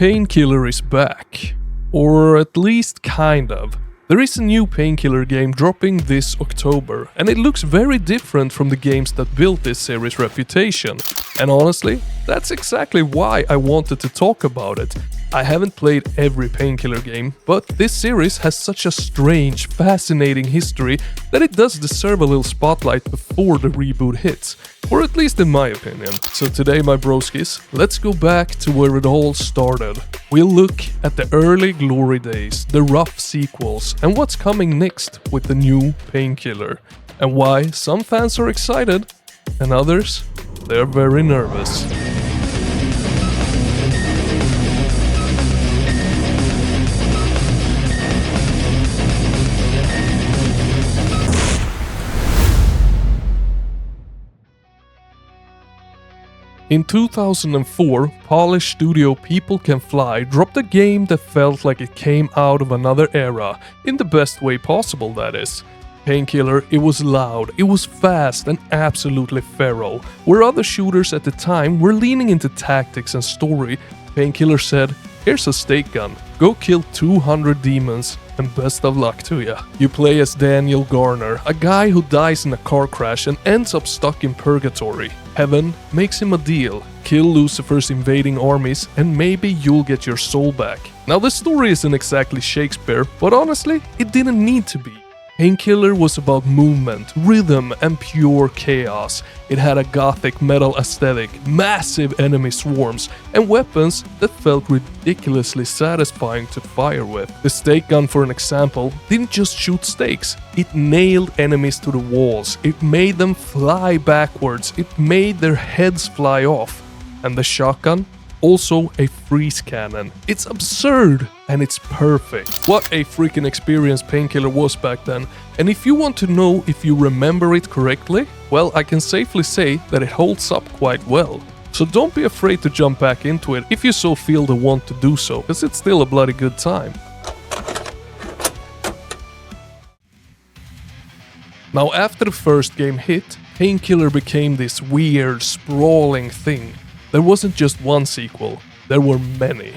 Painkiller is back. Or at least kind of. There is a new Painkiller game dropping this October, and it looks very different from the games that built this series' reputation. And honestly, that's exactly why I wanted to talk about it. I haven't played every Painkiller game, but this series has such a strange, fascinating history that it does deserve a little spotlight before the reboot hits. Or at least in my opinion. So today, my broskis, let's go back to where it all started. We'll look at the early glory days, the rough sequels, and what's coming next with the new Painkiller. And why some fans are excited, and others, they're very nervous. In 2004, Polish studio People Can Fly dropped a game that felt like it came out of another era, in the best way possible, that is. Painkiller, it was loud, it was fast and absolutely feral. Where other shooters at the time were leaning into tactics and story, Painkiller said, "Here's a stake gun, go kill 200 demons and best of luck to ya." You play as Daniel Garner, a guy who dies in a car crash and ends up stuck in purgatory. Heaven makes him a deal, kill Lucifer's invading armies and maybe you'll get your soul back. Now the story isn't exactly Shakespeare, but honestly, it didn't need to be. Painkiller was about movement, rhythm and pure chaos. It had a gothic metal aesthetic, massive enemy swarms, and weapons that felt ridiculously satisfying to fire with. The stake gun, for an example, didn't just shoot stakes, it nailed enemies to the walls, it made them fly backwards, it made their heads fly off. And the shotgun? Also a freeze cannon. It's absurd and it's perfect. What a freaking experience Painkiller was back then. And if you want to know if you remember it correctly, well, I can safely say that it holds up quite well. So don't be afraid to jump back into it if you so feel the want to do so, because it's still a bloody good time. Now after the first game hit, Painkiller became this weird, sprawling thing. There wasn't just one sequel, there were many.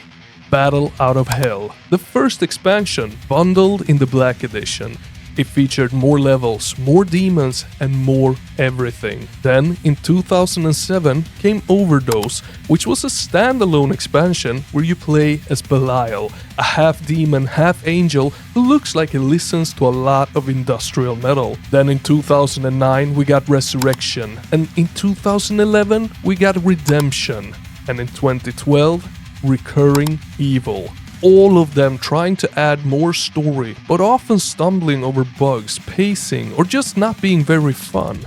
Battle Out of Hell, the first expansion, bundled in the Black Edition. It featured more levels, more demons, and more everything. Then, in 2007, came Overdose, which was a standalone expansion where you play as Belial, a half-demon, half-angel who looks like he listens to a lot of industrial metal. Then in 2009, we got Resurrection, and in 2011, we got Redemption, and in 2012, Recurring Evil. All of them trying to add more story, but often stumbling over bugs, pacing, or just not being very fun.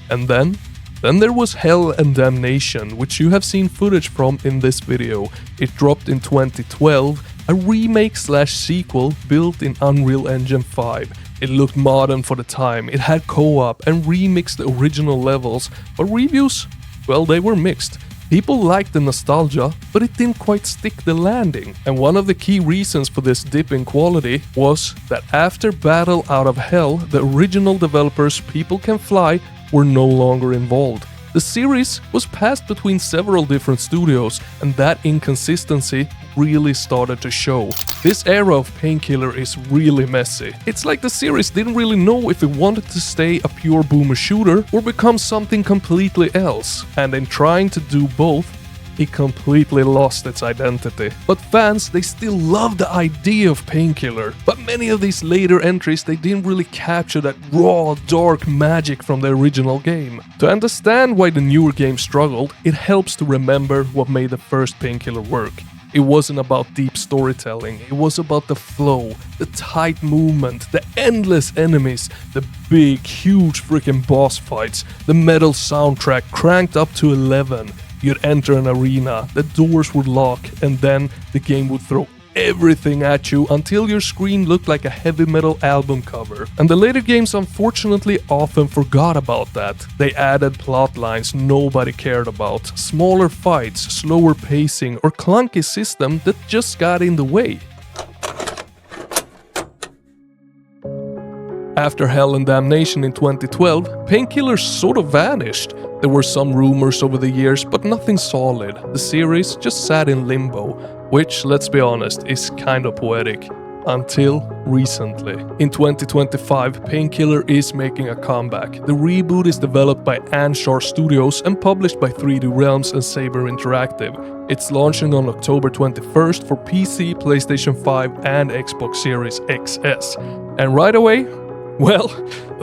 And then there was Hell and Damnation, which you have seen footage from in this video. It dropped in 2012, a remake/sequel built in Unreal Engine 5. It looked modern for the time, it had co-op and remixed the original levels, but reviews, well, they were mixed. People liked the nostalgia, but it didn't quite stick the landing. And one of the key reasons for this dip in quality was that after Battle Out of Hell, the original developers People Can Fly were no longer involved. The series was passed between several different studios, and that inconsistency really started to show. This era of Painkiller is really messy. It's like the series didn't really know if it wanted to stay a pure boomer shooter or become something completely else. And in trying to do both, it completely lost its identity. But fans, they still love the idea of Painkiller. But many of these later entries, they didn't really capture that raw, dark magic from the original game. To understand why the newer game struggled, it helps to remember what made the first Painkiller work. It wasn't about deep storytelling, it was about the flow, the tight movement, the endless enemies, the big, huge freaking boss fights, the metal soundtrack cranked up to 11. You'd enter an arena, the doors would lock, and then the game would throw everything at you until your screen looked like a heavy metal album cover. And the later games unfortunately often forgot about that. They added plot lines nobody cared about, smaller fights, slower pacing, or clunky system that just got in the way. After Hell and Damnation in 2012, Painkiller sort of vanished. There were some rumors over the years, but nothing solid. The series just sat in limbo. which, let's be honest, is kinda poetic. Until recently. In 2025, Painkiller is making a comeback. The reboot is developed by Anshar Studios and published by 3D Realms and Saber Interactive. It's launching on October 21st for PC, PlayStation 5 and Xbox Series XS. And right away, well,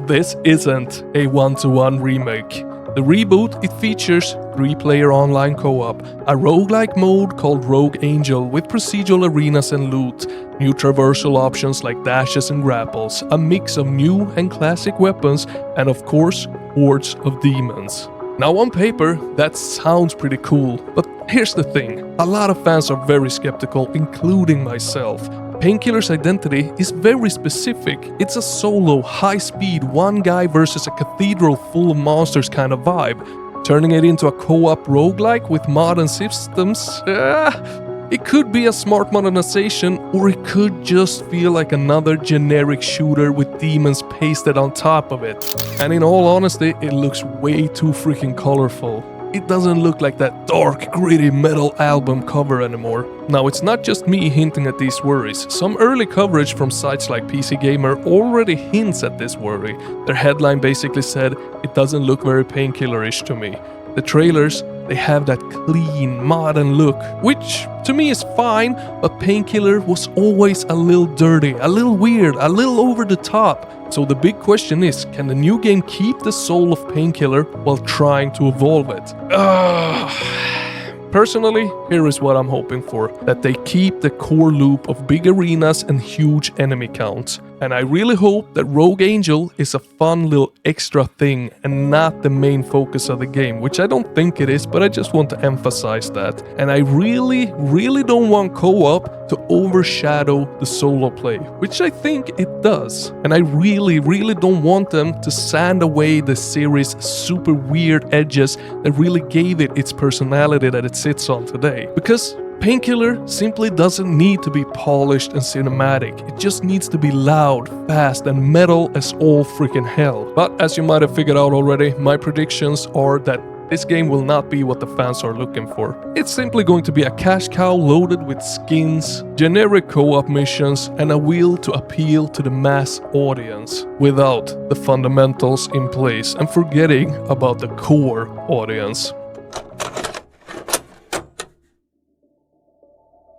this isn't a one-to-one remake. The reboot, it features 3-player online co-op, a roguelike mode called Rogue Angel with procedural arenas and loot, new traversal options like dashes and grapples, a mix of new and classic weapons, and of course, hordes of demons. Now on paper, that sounds pretty cool, but here's the thing, a lot of fans are very skeptical, including myself. Painkiller's identity is very specific. It's a solo, high-speed, one guy versus a cathedral full of monsters kind of vibe. Turning it into a co-op roguelike with modern systems, it could be a smart modernization, or it could just feel like another generic shooter with demons pasted on top of it. And in all honesty, it looks way too freaking colorful. It doesn't look like that dark, gritty metal album cover anymore. Now, it's not just me hinting at these worries. Some early coverage from sites like PC Gamer already hints at this worry. Their headline basically said, "It doesn't look very Painkiller-ish to me." The trailers, they have that clean, modern look, which to me is fine, but Painkiller was always a little dirty, a little weird, a little over the top. So the big question is, can the new game keep the soul of Painkiller while trying to evolve it? Personally, here is what I'm hoping for, that they keep the core loop of big arenas and huge enemy counts. And I really hope that Rogue Angel is a fun little extra thing and not the main focus of the game, which I don't think it is, but I just want to emphasize that. And I really don't want co-op to overshadow the solo play, which I think it does. And I really don't want them to sand away the series' super weird edges that really gave it its personality that it sits on today. Because Painkiller simply doesn't need to be polished and cinematic. It just needs to be loud, fast, and metal as all freaking hell. But as you might have figured out already, my predictions are that this game will not be what the fans are looking for. It's simply going to be a cash cow loaded with skins, generic co-op missions, and a will to appeal to the mass audience without the fundamentals in place and forgetting about the core audience.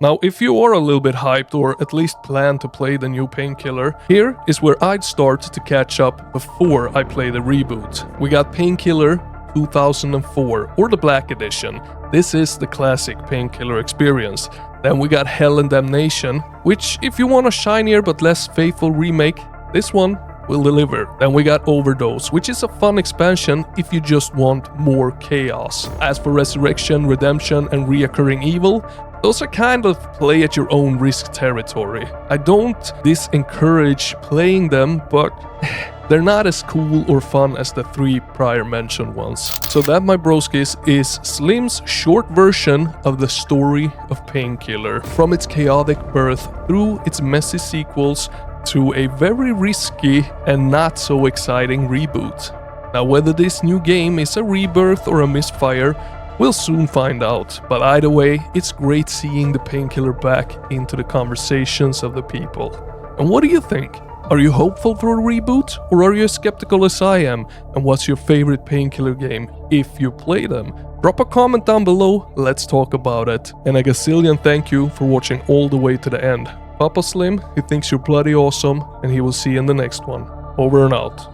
Now, if you are a little bit hyped or at least plan to play the new Painkiller, here is where I'd start to catch up before I play the reboot. We got Painkiller 2004, or the Black Edition. This is the classic Painkiller experience. Then we got Hell and Damnation, which if you want a shinier but less faithful remake, this one will deliver. Then we got Overdose, which is a fun expansion if you just want more chaos. As for Resurrection, Redemption, and Reoccurring Evil, those are kind of play at your own risk territory. I don't disencourage playing them, but they're not as cool or fun as the 3 prior mentioned ones. So that, my broskis, is Slim's short version of the story of Painkiller. From its chaotic birth through its messy sequels to a very risky and not so exciting reboot. Now, whether this new game is a rebirth or a misfire, we'll soon find out, but either way, it's great seeing the Painkiller back into the conversations of the people. And what do you think? Are you hopeful for a reboot, or are you as skeptical as I am? And what's your favorite Painkiller game, if you play them? Drop a comment down below, let's talk about it. And a gazillion thank you for watching all the way to the end. Papa Slim, he thinks you're bloody awesome, and he will see you in the next one. Over and out.